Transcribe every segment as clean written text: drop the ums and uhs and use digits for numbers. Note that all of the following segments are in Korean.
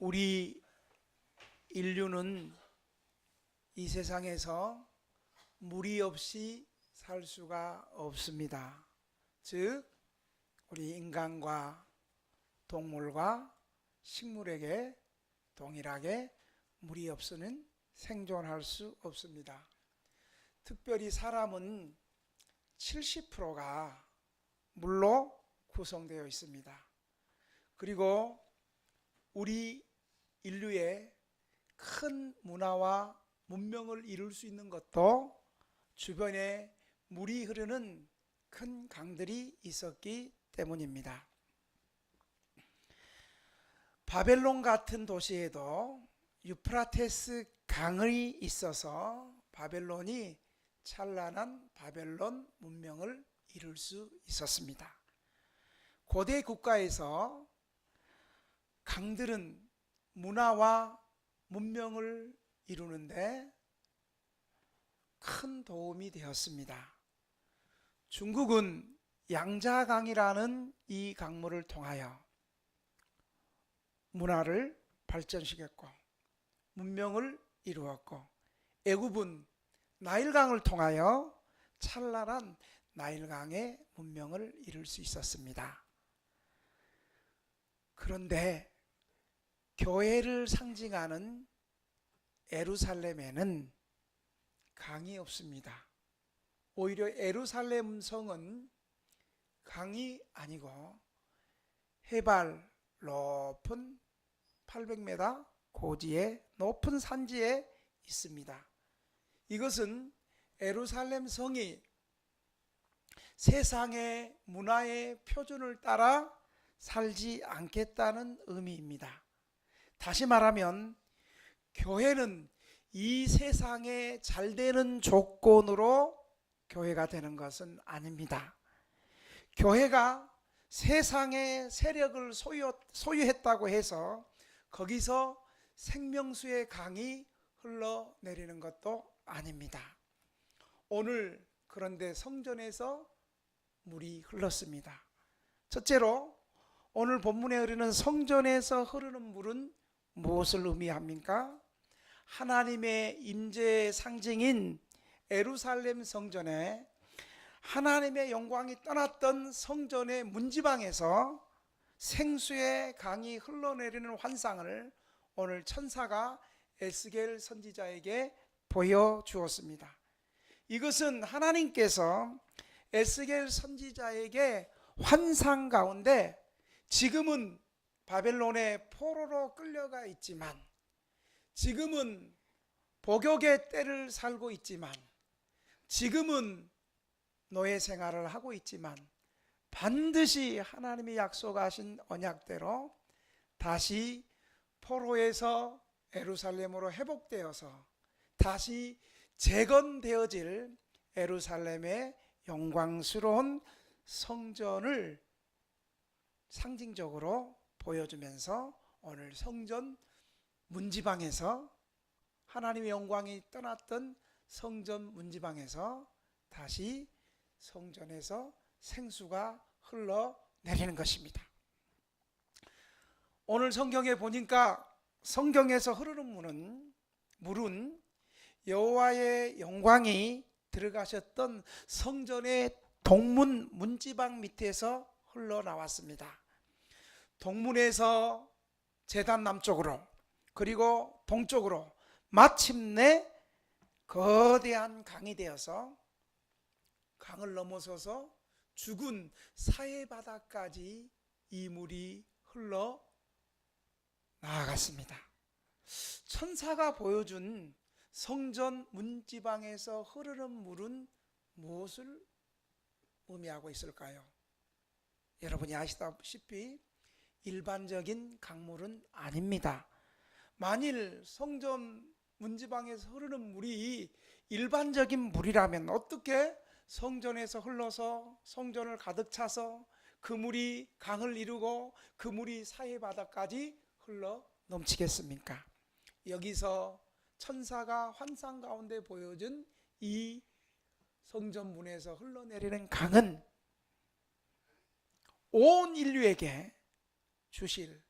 우리 인류는 이 세상에서 물이 없이 살 수가 없습니다. 즉 우리 인간과 동물과 식물에게 동일하게 물이 없이는 생존할 수 없습니다. 특별히 사람은 70%가 물로 구성되어 있습니다. 그리고 우리 인류의 큰 문화와 문명을 이룰 수 있는 것도 주변에 물이 흐르는 큰 강들이 있었기 때문입니다. 바벨론 같은 도시에도 유프라테스 강이 있어서 바벨론이 찬란한 바벨론 문명을 이룰 수 있었습니다. 고대 국가에서 강들은 문화와 문명을 이루는데 큰 도움이 되었습니다. 중국은 양자강이라는 이 강물을 통하여 문화를 발전시켰고 문명을 이루었고, 애굽은 나일강을 통하여 찬란한 나일강의 문명을 이룰 수 있었습니다. 그런데 교회를 상징하는 예루살렘에는 강이 없습니다. 오히려 예루살렘 성은 강이 아니고 해발 높은 800m 고지의 높은 산지에 있습니다. 이것은 예루살렘 성이 세상의 문화의 표준을 따라 살지 않겠다는 의미입니다. 다시 말하면 교회는 이 세상에 잘 되는 조건으로 교회가 되는 것은 아닙니다. 교회가 세상의 세력을 소유했다고 해서 거기서 생명수의 강이 흘러내리는 것도 아닙니다. 오늘 그런데 성전에서 물이 흘렀습니다. 첫째로 오늘 본문에 흐르는 성전에서 흐르는 물은 무엇을 의미합니까? 하나님의 임재의 상징인 예루살렘 성전에 하나님의 영광이 떠났던 성전의 문지방에서 생수의 강이 흘러내리는 환상을 오늘 천사가 에스겔 선지자에게 보여주었습니다. 이것은 하나님께서 에스겔 선지자에게 환상 가운데 지금은 바벨론의 포로로 끌려가 있지만, 지금은 복역의 때를 살고 있지만, 지금은 노예 생활을 하고 있지만 반드시 하나님이 약속하신 언약대로 다시 포로에서 예루살렘으로 회복되어서 다시 재건되어질 예루살렘의 영광스러운 성전을 상징적으로 보여주면서 오늘 성전 문지방에서 하나님의 영광이 떠났던 성전 문지방에서 다시 성전에서 생수가 흘러내리는 것입니다. 오늘 성경에 보니까 성경에서 흐르는 물은 여호와의 영광이 들어가셨던 성전의 동문 문지방 밑에서 흘러나왔습니다. 동문에서 제단 남쪽으로 그리고 동쪽으로 마침내 거대한 강이 되어서 강을 넘어서서 죽은 사해 바다까지 이 물이 흘러 나아갔습니다. 천사가 보여준 성전 문지방에서 흐르는 물은 무엇을 의미하고 있을까요? 여러분이 아시다시피 일반적인 강물은 아닙니다. 만일 성전 문지방에서 흐르는 물이 일반적인 물이라면 어떻게 성전에서 흘러서 성전을 가득 차서 그 물이 강을 이루고 그 물이 사해 바다까지 흘러 넘치겠습니까? 여기서 천사가 환상 가운데 보여준 이 성전 문에서 흘러내리는 강은 온 인류에게 주실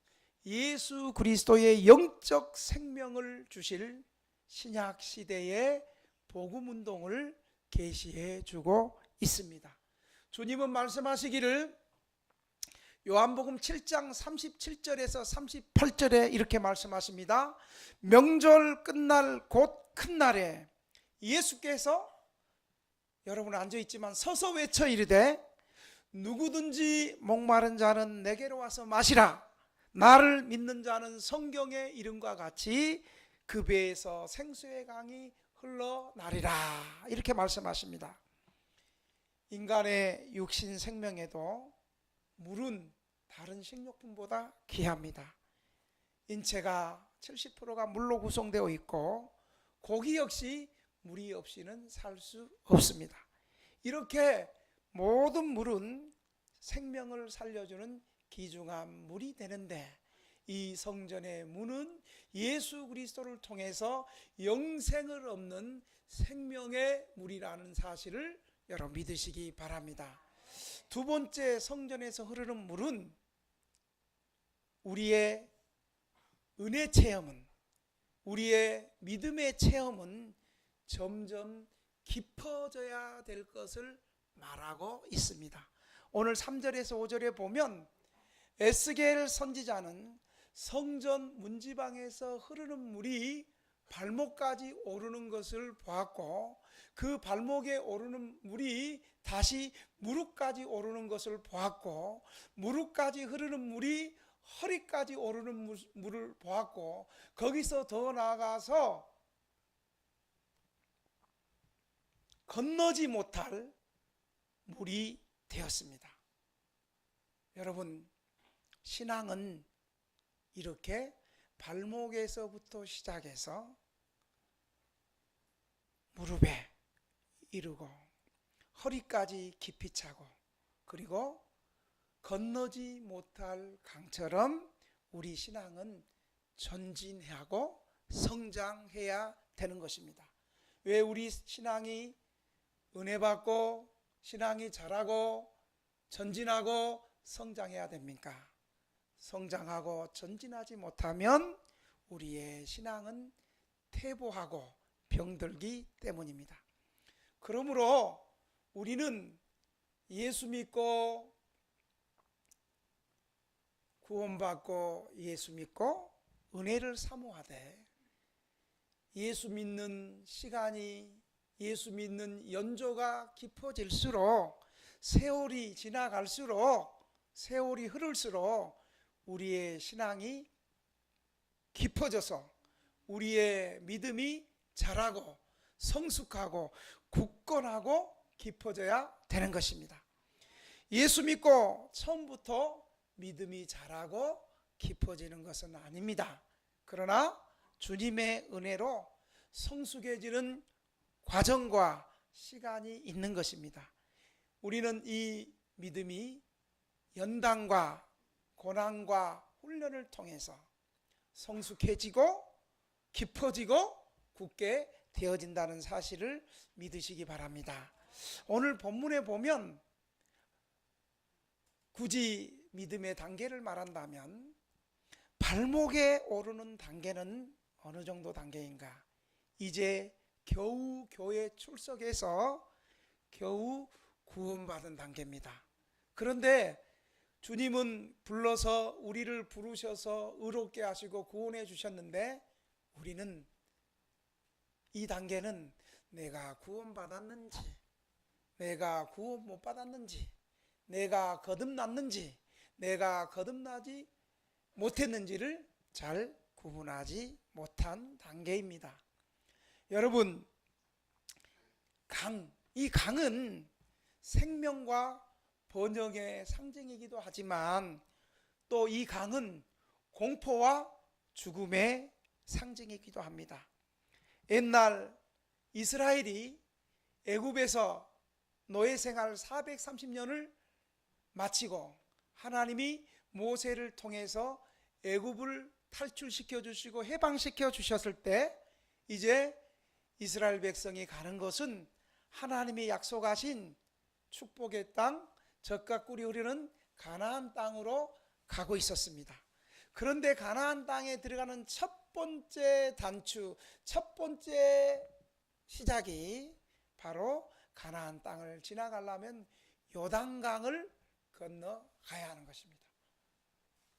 예수 그리스도의 영적 생명을 주실 신약 시대의 복음 운동을 계시해 주고 있습니다. 주님은 말씀하시기를 요한복음 7장 37절에서 38절에 이렇게 말씀하십니다. 명절 끝날 곧 큰 날에 예수께서, 여러분 앉아있지만 서서 외쳐 이르되 누구든지 목마른 자는 내게로 와서 마시라. 나를 믿는 자는 성경의 이름과 같이 그 배에서 생수의 강이 흘러나리라. 이렇게 말씀하십니다. 인간의 육신 생명에도 물은 다른 식료품보다 귀합니다. 인체가 70%가 물로 구성되어 있고 고기 역시 물이 없이는 살 수 없습니다. 이렇게 모든 물은 생명을 살려주는 귀중한 물이 되는데, 이 성전의 문은 예수 그리스도를 통해서 영생을 얻는 생명의 물이라는 사실을 여러분 믿으시기 바랍니다. 두 번째, 성전에서 흐르는 물은 우리의 은혜 체험은, 우리의 믿음의 체험은 점점 깊어져야 될 것을 말하고 있습니다. 오늘 3절에서 5절에 보면 에스겔 선지자는 성전 문지방에서 흐르는 물이 발목까지 오르는 것을 보았고, 그 발목에 오르는 물이 다시 무릎까지 오르는 것을 보았고, 무릎까지 흐르는 물이 허리까지 오르는 물을 보았고, 거기서 더 나아가서 건너지 못할 물이 되었습니다. 여러분, 신앙은 이렇게 발목에서부터 시작해서 무릎에 이르고 허리까지 깊이 차고, 그리고 건너지 못할 강처럼 우리 신앙은 전진하고 성장해야 되는 것입니다. 왜 우리 신앙이 은혜 받고 신앙이 자라고 전진하고 성장해야 됩니까? 성장하고 전진하지 못하면 우리의 신앙은 퇴보하고 병들기 때문입니다. 그러므로 우리는 예수 믿고 구원받고 예수 믿고 은혜를 사모하되, 예수 믿는 시간이, 예수 믿는 연조가 깊어질수록, 세월이 지나갈수록, 세월이 흐를수록 우리의 신앙이 깊어져서 우리의 믿음이 자라고 성숙하고 굳건하고 깊어져야 되는 것입니다. 예수 믿고 처음부터 믿음이 자라고 깊어지는 것은 아닙니다. 그러나 주님의 은혜로 성숙해지는 과정과 시간이 있는 것입니다. 우리는 이 믿음이 연단과 고난과 훈련을 통해서 성숙해지고 깊어지고 굳게 되어진다는 사실을 믿으시기 바랍니다. 오늘 본문에 보면 굳이 믿음의 단계를 말한다면 발목에 오르는 단계는 어느 정도 단계인가? 이제 겨우 교회 출석해서 겨우 구원받은 단계입니다. 그런데 주님은 불러서 우리를 부르셔서 의롭게 하시고 구원해 주셨는데, 우리는 이 단계는 내가 구원받았는지, 내가 구원 못 받았는지, 내가 거듭났는지, 내가 거듭나지 못했는지를 잘 구분하지 못한 단계입니다. 여러분, 이 강은 생명과 번영의 상징이기도 하지만 또 이 강은 공포와 죽음의 상징이기도 합니다. 옛날 이스라엘이 애굽에서 노예 생활 430년을 마치고 하나님이 모세를 통해서 애굽을 탈출시켜 주시고 해방시켜 주셨을 때, 이제 이스라엘 백성이 가는 것은 하나님이 약속하신 축복의 땅, 젖과 꿀이 흐르는 가나안 땅으로 가고 있었습니다. 그런데 가나안 땅에 들어가는 첫 번째 단추, 첫 번째 시작이 바로 가나안 땅을 지나가려면 요단강을 건너가야 하는 것입니다.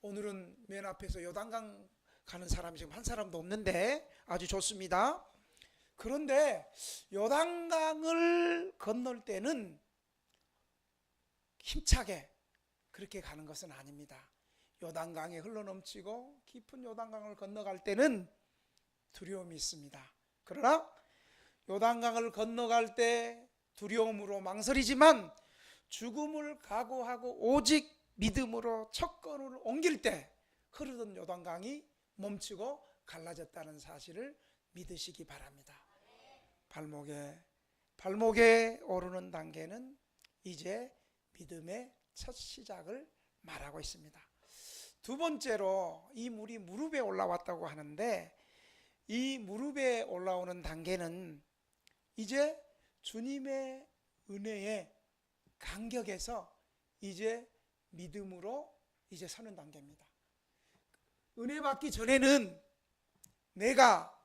오늘은 맨 앞에서 요단강 가는 사람이 지금 한 사람도 없는데 아주 좋습니다. 그런데 요단강을 건널 때는 힘차게 그렇게 가는 것은 아닙니다. 요단강에 흘러넘치고 깊은 요단강을 건너갈 때는 두려움이 있습니다. 그러나 요단강을 건너갈 때 두려움으로 망설이지만 죽음을 각오하고 오직 믿음으로 첫 걸음을 옮길 때 흐르던 요단강이 멈추고 갈라졌다는 사실을 믿으시기 바랍니다. 발목에 오르는 단계는 이제 믿음의 첫 시작을 말하고 있습니다. 두 번째로 이 물이 무릎에 올라왔다고 하는데 이 무릎에 올라오는 단계는 이제 주님의 은혜의 간격에서 이제 믿음으로 이제 서는 단계입니다. 은혜 받기 전에는 내가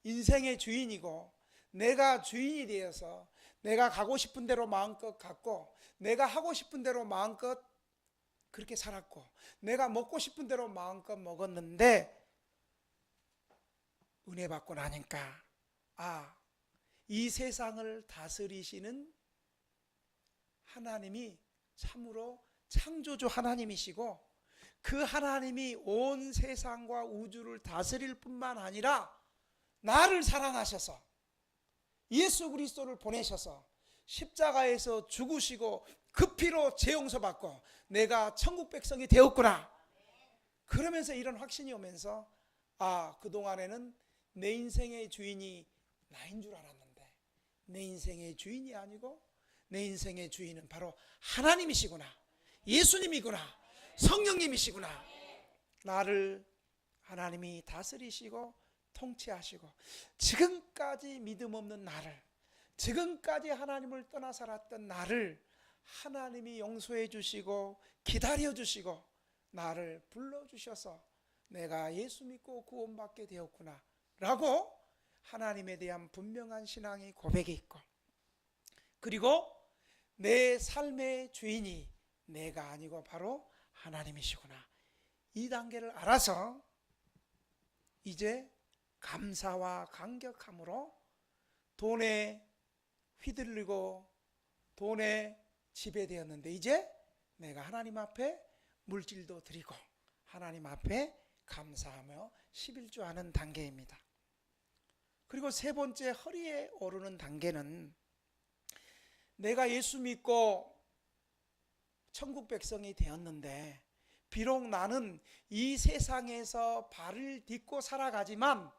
인생의 주인이고 내가 주인이 되어서 내가 가고 싶은 대로 마음껏 갔고 내가 하고 싶은 대로 마음껏 그렇게 살았고 내가 먹고 싶은 대로 마음껏 먹었는데 은혜 받고 나니까 이 세상을 다스리시는 하나님이 참으로 창조주 하나님이시고 그 하나님이 온 세상과 우주를 다스릴 뿐만 아니라 나를 사랑하셔서 예수 그리스도를 보내셔서 십자가에서 죽으시고 그 피로 죄 용서받고 내가 천국 백성이 되었구나. 그러면서 이런 확신이 오면서 그동안에는 내 인생의 주인이 나인 줄 알았는데 내 인생의 주인이 아니고 내 인생의 주인은 바로 하나님이시구나. 예수님이구나. 성령님이시구나. 나를 하나님이 다스리시고 통치하시고 지금까지 믿음 없는 나를 지금까지 하나님을 떠나 살았던 나를 하나님이 용서해 주시고 기다려 주시고 나를 불러주셔서 내가 예수 믿고 구원받게 되었구나 라고 하나님에 대한 분명한 신앙의 고백이 있고 그리고 내 삶의 주인이 내가 아니고 바로 하나님이시구나 이 단계를 알아서 이제 감사와 감격함으로 돈에 휘둘리고 돈에 지배되었는데 이제 내가 하나님 앞에 물질도 드리고 하나님 앞에 감사하며 11조하는 단계입니다. 그리고 세 번째 허리에 오르는 단계는 내가 예수 믿고 천국 백성이 되었는데 비록 나는 이 세상에서 발을 딛고 살아가지만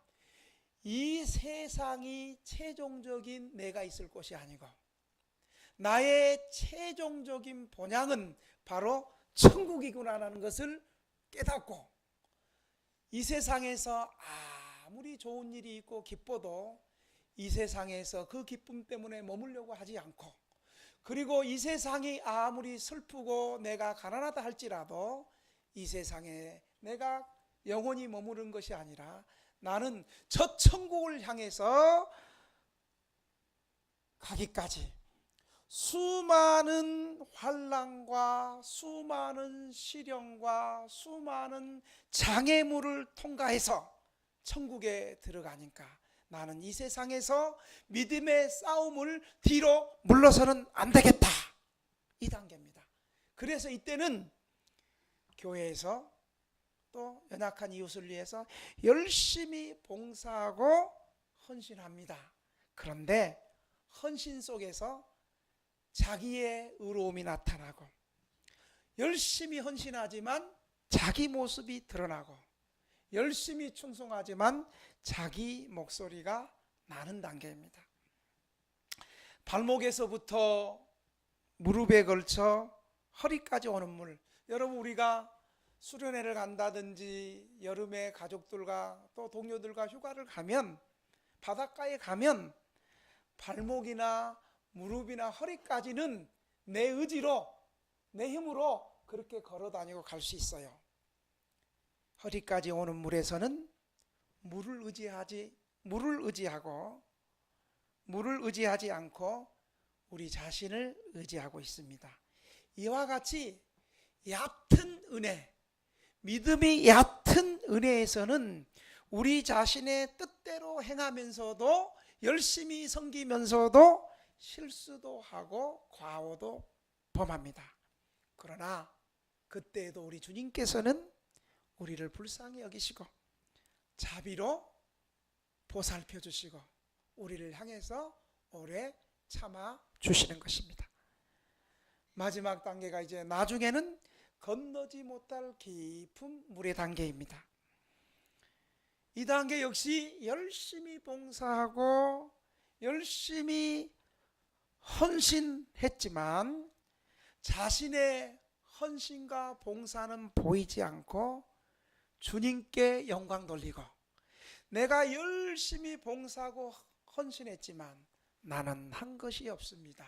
이 세상이 최종적인 내가 있을 곳이 아니고 나의 최종적인 본향은 바로 천국이구나라는 것을 깨닫고 이 세상에서 아무리 좋은 일이 있고 기뻐도 이 세상에서 그 기쁨 때문에 머물려고 하지 않고 그리고 이 세상이 아무리 슬프고 내가 가난하다 할지라도 이 세상에 내가 영원히 머무른 것이 아니라 나는 저 천국을 향해서 가기까지 수많은 환난과 수많은 시련과 수많은 장애물을 통과해서 천국에 들어가니까 나는 이 세상에서 믿음의 싸움을 뒤로 물러서는 안 되겠다. 이 단계입니다. 그래서 이때는 교회에서 또 연약한 이웃을 위해서 열심히 봉사하고 헌신합니다. 그런데 헌신 속에서 자기의 의로움이 나타나고 열심히 헌신하지만 자기 모습이 드러나고 열심히 충성하지만 자기 목소리가 나는 단계입니다. 발목에서부터 무릎에 걸쳐 허리까지 오는 물. 여러분 우리가 수련회를 간다든지 여름에 가족들과 또 동료들과 휴가를 가면 바닷가에 가면 발목이나 무릎이나 허리까지는 내 의지로 내 힘으로 그렇게 걸어 다니고 갈 수 있어요. 허리까지 오는 물에서는 물을 의지하지 않고 우리 자신을 의지하고 있습니다. 이와 같이 얕은 은혜, 믿음이 얕은 은혜에서는 우리 자신의 뜻대로 행하면서도 열심히 섬기면서도 실수도 하고 과오도 범합니다. 그러나 그때에도 우리 주님께서는 우리를 불쌍히 여기시고 자비로 보살펴 주시고 우리를 향해서 오래 참아 주시는 것입니다. 마지막 단계가 이제 나중에는 건너지 못할 깊은 물의 단계입니다. 이 단계 역시 열심히 봉사하고 열심히 헌신했지만 자신의 헌신과 봉사는 보이지 않고 주님께 영광 돌리고 내가 열심히 봉사하고 헌신했지만 나는 한 것이 없습니다.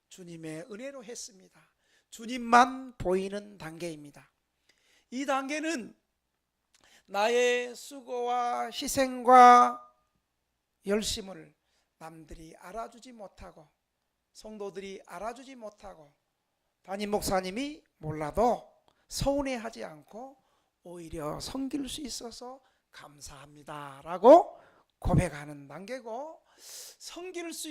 주님의 은혜로 했습니다. 주님만 보이는 단계입니다. 이 단계는 나의 수고와 희생과 열심을 남들이 알아주지 못하고 성도들이 알아주지 못하고 담임 목사님이 몰라도 서운해하지 않고 오히려 섬길 수 있어서 감사합니다 라고 고백하는 단계고, 섬길 수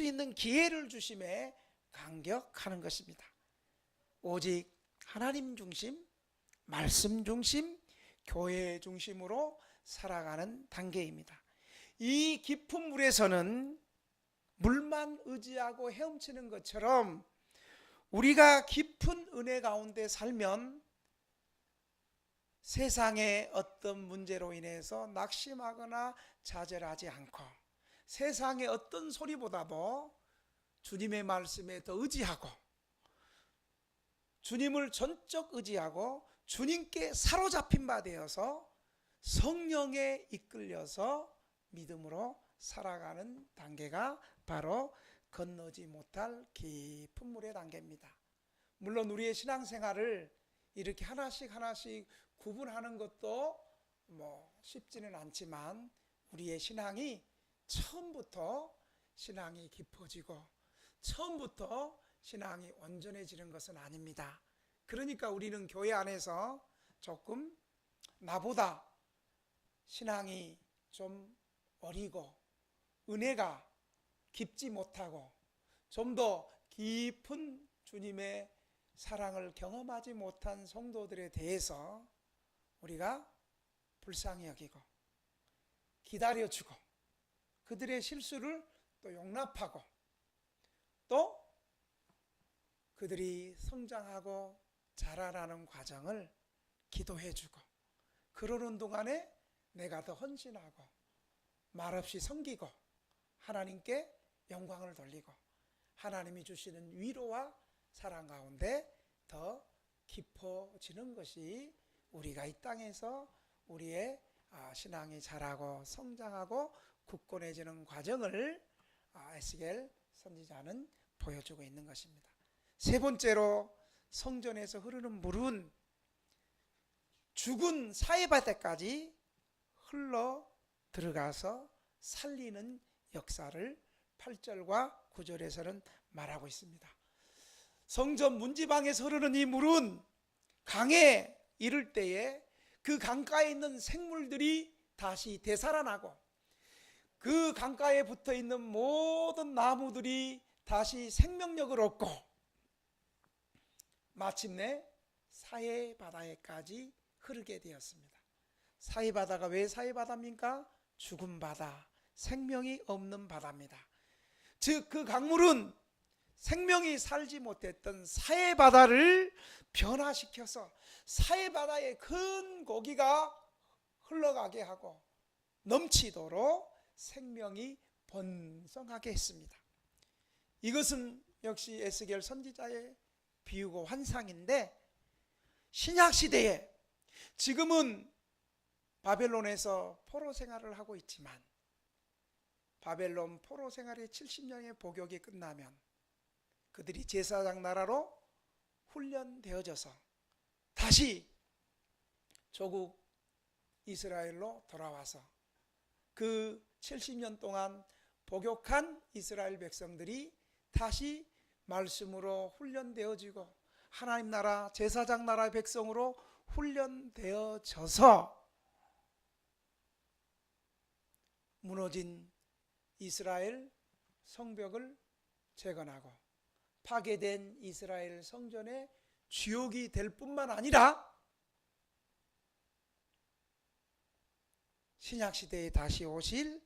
있는 기회를 주심에 감격하는 것입니다. 오직 하나님 중심, 말씀 중심, 교회 중심으로 살아가는 단계입니다. 이 깊은 물에서는 물만 의지하고 헤엄치는 것처럼 우리가 깊은 은혜 가운데 살면 세상의 어떤 문제로 인해서 낙심하거나 좌절하지 않고 세상의 어떤 소리보다도 주님의 말씀에 더 의지하고 주님을 전적 의지하고 주님께 사로잡힌 바 되어서 성령에 이끌려서 믿음으로 살아가는 단계가 바로 건너지 못할 깊은 물의 단계입니다. 물론 우리의 신앙생활을 이렇게 하나씩 구분하는 것도 쉽지는 않지만 우리의 신앙이 처음부터 신앙이 깊어지고 처음부터 신앙이 온전해지는 것은 아닙니다. 그러니까 우리는 교회 안에서 조금 나보다 신앙이 좀 어리고 은혜가 깊지 못하고 좀 더 깊은 주님의 사랑을 경험하지 못한 성도들에 대해서 우리가 불쌍히 여기고 기다려주고 그들의 실수를 또 용납하고 또 그들이 성장하고 자라나는 과정을 기도해주고 그러는 동안에 내가 더 헌신하고 말없이 섬기고 하나님께 영광을 돌리고 하나님이 주시는 위로와 사랑 가운데 더 깊어지는 것이 우리가 이 땅에서 우리의 신앙이 자라고 성장하고 굳건해지는 과정을 에스겔 선지자는 보여주고 있는 것입니다. 세 번째로 성전에서 흐르는 물은 죽은 사해바다까지 흘러 들어가서 살리는 역사를 8절과 9절에서는 말하고 있습니다. 성전 문지방에서 흐르는 이 물은 강에 이를 때에 그 강가에 있는 생물들이 다시 되살아나고 그 강가에 붙어 있는 모든 나무들이 다시 생명력을 얻고 마침내 사해바다에까지 흐르게 되었습니다. 사해바다가 왜 사해바다입니까? 죽은 바다, 생명이 없는 바다입니다. 즉 그 강물은 생명이 살지 못했던 사해바다를 변화시켜서 사해바다의 큰 고기가 흘러가게 하고 넘치도록 생명이 번성하게 했습니다. 이것은 역시 에스겔 선지자의 비유고 환상인데 신약시대에 지금은 바벨론에서 포로 생활을 하고 있지만 바벨론 포로 생활의 70년의 복역이 끝나면 그들이 제사장 나라로 훈련되어져서 다시 조국 이스라엘로 돌아와서 그 70년 동안 복역한 이스라엘 백성들이 다시 말씀으로 훈련되어지고 하나님 나라 제사장 나라의 백성으로 훈련되어져서 무너진 이스라엘 성벽을 재건하고 파괴된 이스라엘 성전의 주역이 될 뿐만 아니라 신약시대에 다시 오실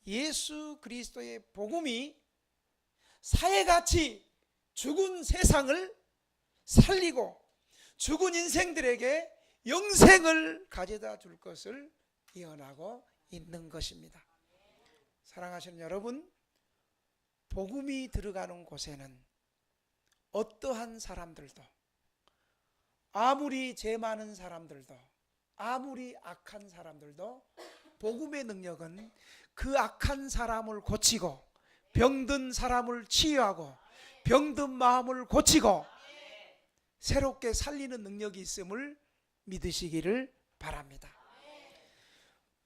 예수 그리스도의 복음이 사회같이 죽은 세상을 살리고 죽은 인생들에게 영생을 가져다 줄 것을 예언하고 있는 것입니다. 사랑하시는 여러분, 복음이 들어가는 곳에는 어떠한 사람들도, 아무리 죄 많은 사람들도, 아무리 악한 사람들도 복음의 능력은 그 악한 사람을 고치고 병든 사람을 치유하고 병든 마음을 고치고 새롭게 살리는 능력이 있음을 믿으시기를 바랍니다.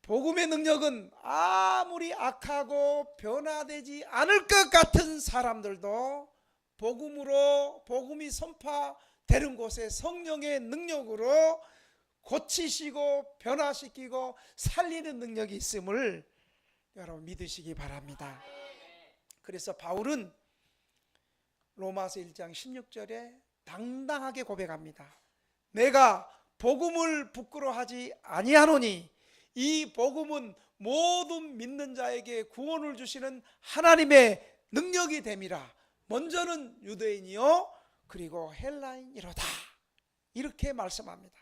복음의 능력은 아무리 악하고 변화되지 않을 것 같은 사람들도 복음이 선포되는 곳에 성령의 능력으로 고치시고 변화시키고 살리는 능력이 있음을 여러분 믿으시기 바랍니다. 그래서 바울은 로마서 1장 16절에 당당하게 고백합니다. 내가 복음을 부끄러워하지 아니하노니 이 복음은 모든 믿는 자에게 구원을 주시는 하나님의 능력이 됨이라. 먼저는 유대인이요 그리고 헬라인이로다. 이렇게 말씀합니다.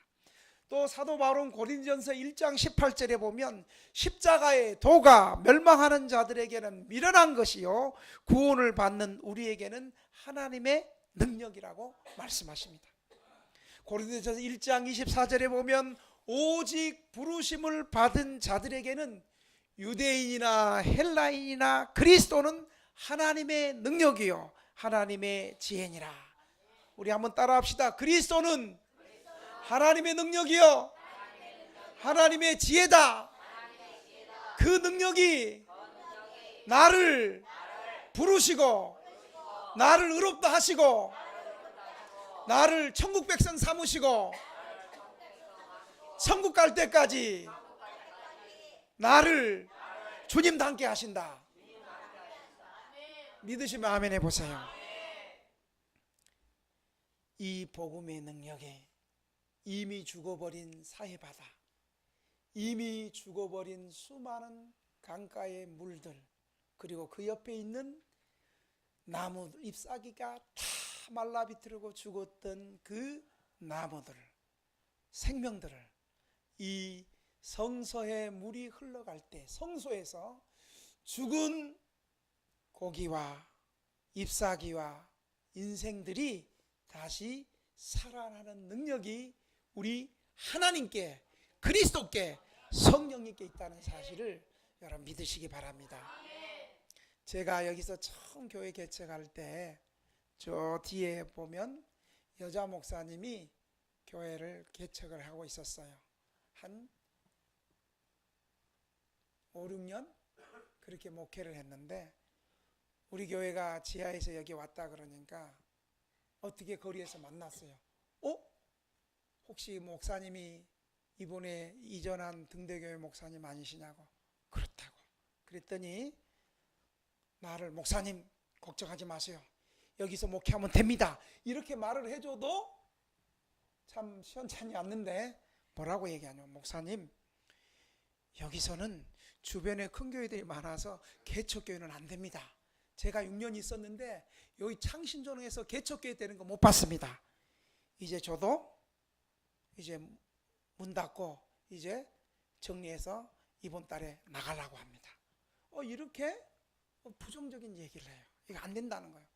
또 사도 바울은 고린도전서 1장 18절에 보면 십자가의 도가 멸망하는 자들에게는 미련한 것이요 구원을 받는 우리에게는 하나님의 능력이라고 말씀하십니다. 고린도전서 1장 24절에 보면 오직 부르심을 받은 자들에게는 유대인이나 헬라인이나 그리스도는 하나님의 능력이요 하나님의 지혜니라. 우리 한번 따라합시다. 그리스도는 하나님의 능력이요 하나님의 지혜다. 그 능력이 나를 부르시고 나를 의롭다 하시고 나를 천국 백성 삼으시고 천국 갈 때까지 나를 주님 닮게 하신다. 믿으시면 아멘 해보세요. 이 복음의 능력에 이미 죽어버린 사해바다, 이미 죽어버린 수많은 강가의 물들, 그리고 그 옆에 있는 나무 잎사귀가 다 말라 비틀고 죽었던 그 나무들, 생명들을 이 성소에 물이 흘러갈 때 성소에서 죽은 고기와 잎사귀와 인생들이 다시 살아나는 능력이 우리 하나님께, 그리스도께, 성령님께 있다는 사실을 여러분 믿으시기 바랍니다. 제가 여기서 처음 교회 개척할 때 저 뒤에 보면 여자 목사님이 교회를 개척을 하고 있었어요. 한 5, 6년 그렇게 목회를 했는데 우리 교회가 지하에서 여기 왔다 그러니까 어떻게 거리에서 만났어요. 혹시 목사님이 이번에 이전한 등대교회 목사님 아니시냐고. 그렇다고. 그랬더니 나를 목사님 걱정하지 마세요. 여기서 목회하면 됩니다. 이렇게 말을 해줘도 참 시원찮지 않는데 뭐라고 얘기하냐면 목사님 여기서는 주변에 큰 교회들이 많아서 개척교회는 안 됩니다. 제가 6년 있었는데 여기 창신전에서 개척교회 되는 거 못 봤습니다. 이제 저도 이제 문 닫고 이제 정리해서 이번 달에 나가려고 합니다. 이렇게 부정적인 얘기를 해요. 이거 안 된다는 거예요.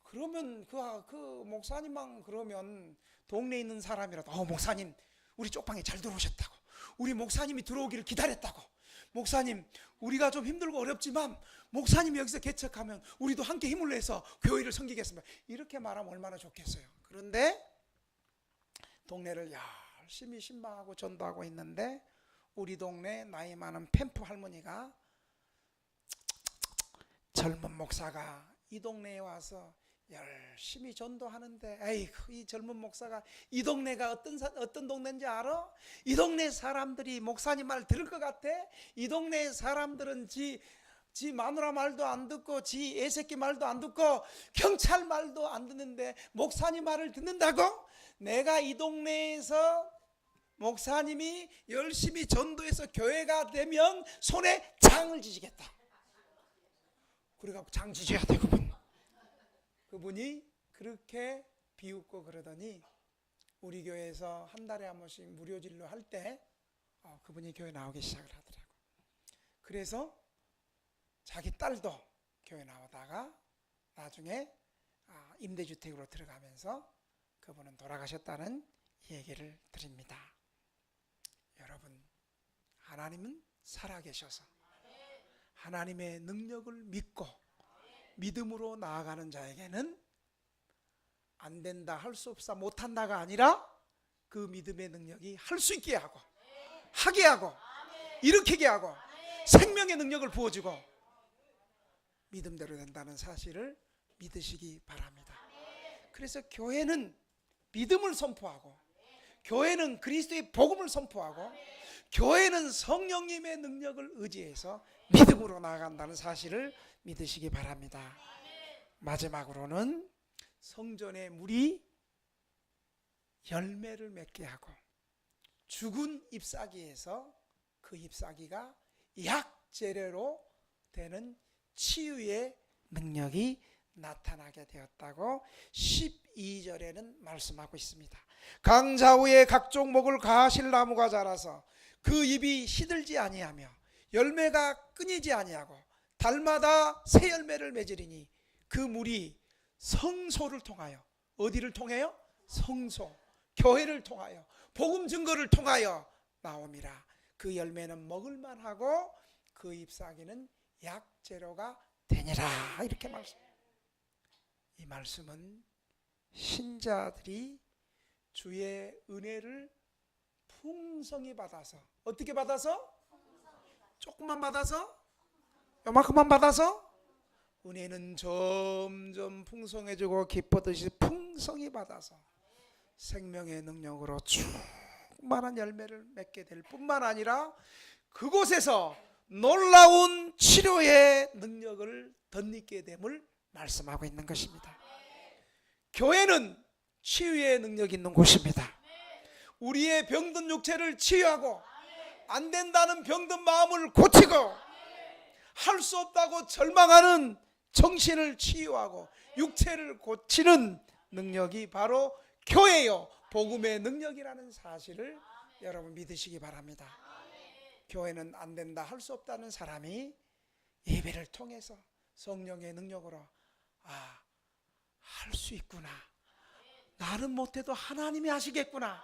그러면 그 목사님만 그러면 동네에 있는 사람이라도 목사님 우리 쪽방에 잘 들어오셨다고, 우리 목사님이 들어오기를 기다렸다고, 목사님 우리가 좀 힘들고 어렵지만 목사님이 여기서 개척하면 우리도 함께 힘을 내서 교회를 섬기겠습니다. 이렇게 말하면 얼마나 좋겠어요. 그런데 동네를 열심히 신방하고 전도하고 있는데 우리 동네 나이 많은 펜프 할머니가 젊은 목사가 이 동네에 와서 열심히 전도하는데 에이구 이 젊은 목사가 이 동네가 어떤 동네인지 알아? 이 동네 사람들이 목사님 말 들을 것 같아? 이 동네 사람들은 지 마누라 말도 안 듣고 지 애새끼 말도 안 듣고 경찰 말도 안 듣는데 목사님 말을 듣는다고? 내가 이 동네에서 목사님이 열심히 전도해서 교회가 되면 손에 장을 지지겠다. 그래갖고 장 지져야 돼 그분이 그렇게 비웃고 그러더니 우리 교회에서 한 달에 한 번씩 무료 진료할 때 그분이 교회 나오기 시작을 하더라고. 그래서 자기 딸도 교회 나오다가 나중에 임대주택으로 들어가면서 그분은 돌아가셨다는 얘기를 드립니다. 여러분, 하나님은 살아계셔서 하나님의 능력을 믿고 믿음으로 나아가는 자에게는 안 된다, 할 수 없다, 못한다가 아니라 그 믿음의 능력이 할 수 있게 하고 하게 하고 일으키게 하고 생명의 능력을 부어주고 믿음대로 된다는 사실을 믿으시기 바랍니다. 그래서 교회는 믿음을 선포하고 교회는 그리스도의 복음을 선포하고 교회는 성령님의 능력을 의지해서 믿음으로 나아간다는 사실을 믿으시기 바랍니다. 마지막으로는 성전의 물이 열매를 맺게 하고 죽은 잎사귀에서 그 잎사귀가 약재료로 되는 치유의 능력이 나타나게 되었다고 12절에는 말씀하고 있습니다. 강자 위에 각종 목을 가실 나무가 자라서 그 잎이 시들지 아니하며 열매가 끊이지 아니하고 달마다 새 열매를 맺으리니 그 물이 성소를 통하여 어디를 통해요? 성소, 교회를 통하여 복음 증거를 통하여 나옵니다. 그 열매는 먹을만하고 그 잎사귀는 약재료가 되니라. 이렇게 말씀. 이 말씀은 신자들이 주의 은혜를 풍성히 받아서 어떻게 받아서? 조금만 받아서? 요만큼만 받아서? 은혜는 점점 풍성해지고 기뻐듯이 풍성히 받아서 생명의 능력으로 충만한 열매를 맺게 될 뿐만 아니라 그곳에서 놀라운 치료의 능력을 덧입게 됨을 말씀하고 있는 것입니다. 교회는 치유의 능력이 있는 곳입니다. 우리의 병든 육체를 치유하고 안 된다는 병든 마음을 고치고 할 수 없다고 절망하는 정신을 치유하고 육체를 고치는 능력이 바로 교회요 복음의 능력이라는 사실을 여러분 믿으시기 바랍니다. 교회는 안 된다, 할 수 없다는 사람이 예배를 통해서 성령의 능력으로 할 수 있구나, 나는 못해도 하나님이 하시겠구나,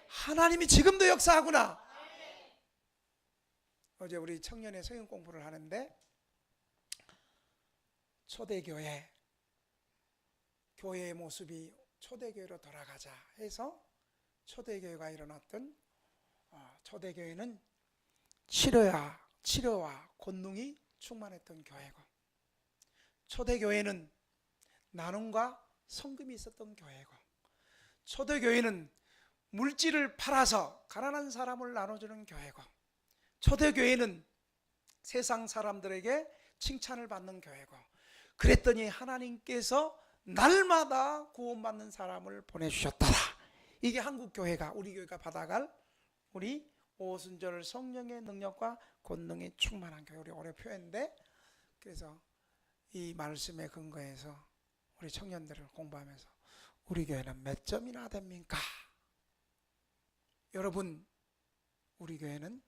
하나님이 지금도 역사하구나. 어제 우리 청년의 성경 공부를 하는데 초대교회, 교회의 모습이 초대교회로 돌아가자 해서 초대교회가 일어났던 초대교회는 치료와 권능이 충만했던 교회고, 초대교회는 나눔과 성금이 있었던 교회고, 초대교회는 물질을 팔아서 가난한 사람을 나눠주는 교회고, 초대교회는 세상 사람들에게 칭찬을 받는 교회고, 그랬더니 하나님께서 날마다 구원받는 사람을 보내주셨더라. 이게 한국교회가, 우리 교회가 받아갈 우리 오순절 성령의 능력과 권능이 충만한 교회, 우리 올해 표현인데, 그래서 이 말씀에 근거해서 우리 청년들을 공부하면서 우리 교회는 몇 점이나 됩니까? 여러분, 우리 교회는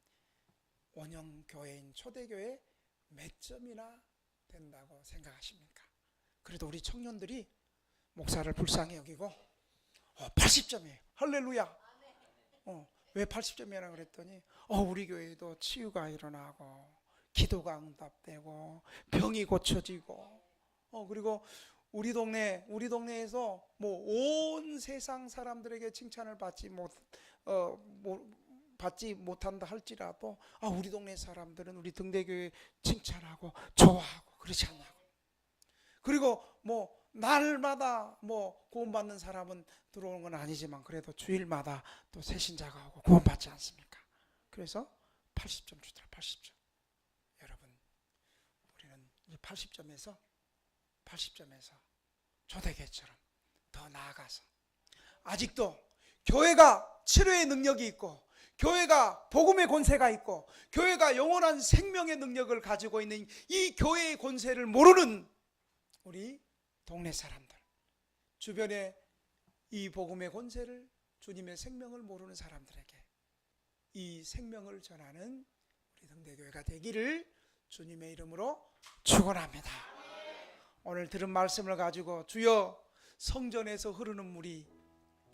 원형교회인 초대교회 몇 점이나 된다고 생각하십니까? 그래도 우리 청년들이 목사를 불쌍히 여기고 80점이에요. 할렐루야. 왜 80점이라고 그랬더니 우리 교회도 치유가 일어나고 기도가 응답되고 병이 고쳐지고 그리고 우리 동네에서 뭐 온 세상 사람들에게 칭찬을 받지 받지 못한다 할지라도 우리 동네 사람들은 우리 등대교회 칭찬하고 좋아하고 그렇지 않냐고. 그리고 날마다 구원받는 사람은 들어오는 건 아니지만 그래도 주일마다 또 새신자가 오고 구원받지 않습니까? 그래서 80점 주더라. 80점. 여러분, 우리는 이 80점에서 조대교회처럼 더 나아가서 아직도 교회가 치료의 능력이 있고, 교회가 복음의 권세가 있고, 교회가 영원한 생명의 능력을 가지고 있는 이 교회의 권세를 모르는 우리 동네 사람들, 주변에 이 복음의 권세를, 주님의 생명을 모르는 사람들에게 이 생명을 전하는 우리 등대교회가 되기를 주님의 이름으로 축원합니다. 오늘 들은 말씀을 가지고 주여, 성전에서 흐르는 물이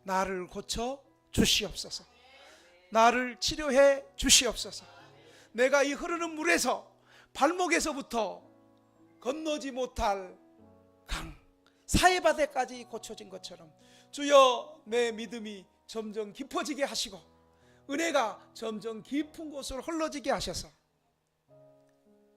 나를 고쳐 주시옵소서. 나를 치료해 주시옵소서. 내가 이 흐르는 물에서, 발목에서부터 건너지 못할 강, 사해바다까지 고쳐진 것처럼 주여, 내 믿음이 점점 깊어지게 하시고 은혜가 점점 깊은 곳으로 흘러지게 하셔서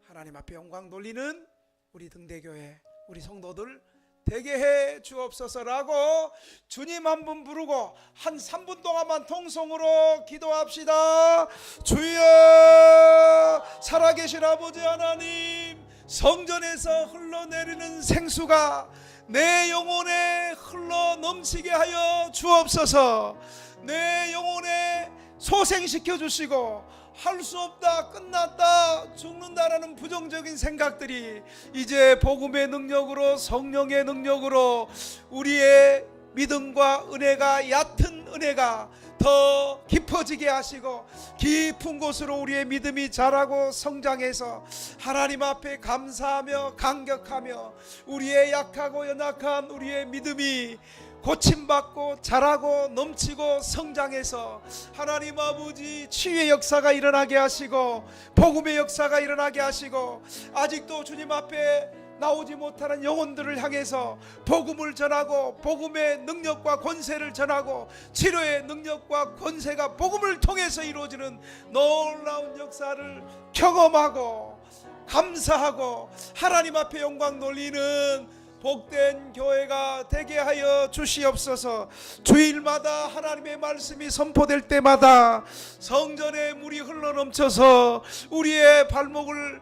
하나님 앞에 영광 돌리는 우리 등대교회, 우리 성도들 되게 해 주옵소서라고 주님 한 분 부르고 한 3분 동안만 통성으로 기도합시다. 주여, 살아계신 아버지 하나님, 성전에서 흘러내리는 생수가 내 영혼에 흘러 넘치게 하여 주옵소서. 내 영혼에 소생시켜 주시고 할 수 없다, 끝났다, 죽는다라는 부정적인 생각들이 이제 복음의 능력으로, 성령의 능력으로 우리의 믿음과 은혜가, 얕은 은혜가 더 깊어지게 하시고 깊은 곳으로 우리의 믿음이 자라고 성장해서 하나님 앞에 감사하며 감격하며 우리의 약하고 연약한 우리의 믿음이 고침받고 자라고 넘치고 성장해서 하나님 아버지 치유의 역사가 일어나게 하시고 복음의 역사가 일어나게 하시고 아직도 주님 앞에 나오지 못하는 영혼들을 향해서 복음을 전하고 복음의 능력과 권세를 전하고 치료의 능력과 권세가 복음을 통해서 이루어지는 놀라운 역사를 경험하고 감사하고 하나님 앞에 영광 돌리는 복된 교회가 되게 하여 주시옵소서. 주일마다 하나님의 말씀이 선포될 때마다 성전에 물이 흘러넘쳐서 우리의 발목을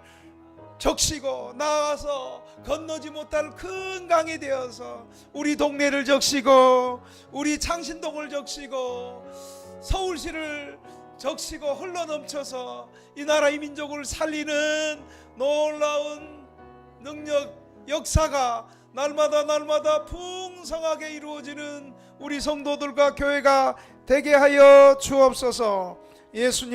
적시고 나아가서 건너지 못할 큰 강이 되어서 우리 동네를 적시고 우리 창신동을 적시고 서울시를 적시고 흘러넘쳐서 이 나라 이 민족을 살리는 놀라운 능력, 역사가 날마다 풍성하게 이루어지는 우리 성도들과 교회가 되게 하여 주옵소서. 예수님